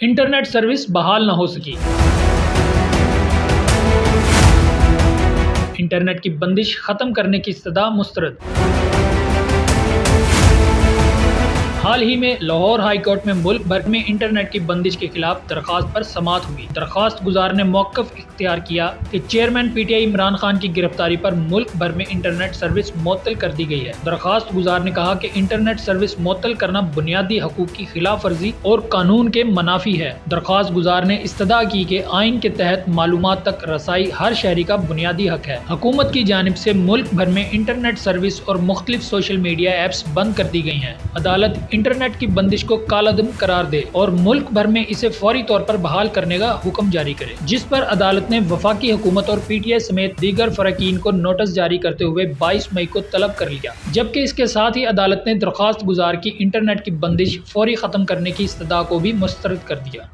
Internet service بحال نہ ہو سکی۔ انٹرنیٹ کی بندش ختم کرنے کی استدعا مسترد۔ حال ہی میں لاہور ہائی کورٹ میں ملک بھر میں انٹرنیٹ کی بندش کے خلاف درخواست پر سماعت ہوئی۔ درخواست گزار نے موقف اختیار کیا کہ chairman P T I Imran Khan کی گرفتاری پر ملک بھر میں انٹرنیٹ سروس معطل کر دی گئی ہے۔ درخواست گزار نے کہا کہ انٹرنیٹ سروس معطل کرنا بنیادی حقوق کی خلاف ورزی اور قانون کے منافی ہے۔ درخواست گزار نے استدعا کی کہ آئین کے تحت معلومات تک رسائی ہر شہری کا بنیادی حق ہے۔ حکومت کی جانب سے ملک بھر میں انٹرنیٹ سروس اور مختلف سوشل میڈیا ایپس بند کر دی گئی ہیں۔ عدالت انٹرنیٹ کی بندش کو کالعدم قرار دے اور ملک بھر میں اسے فوری طور پر بحال کرنے کا حکم جاری کرے، جس پر عدالت نے وفاقی حکومت اور پی ٹی آئی سمیت دیگر فریقین کو نوٹس جاری کرتے ہوئے 22 مئی کو طلب کر لیا، جبکہ اس کے ساتھ ہی عدالت نے درخواست گزار کی انٹرنیٹ کی بندش فوری ختم کرنے کی استدعا کو بھی مسترد کر دیا۔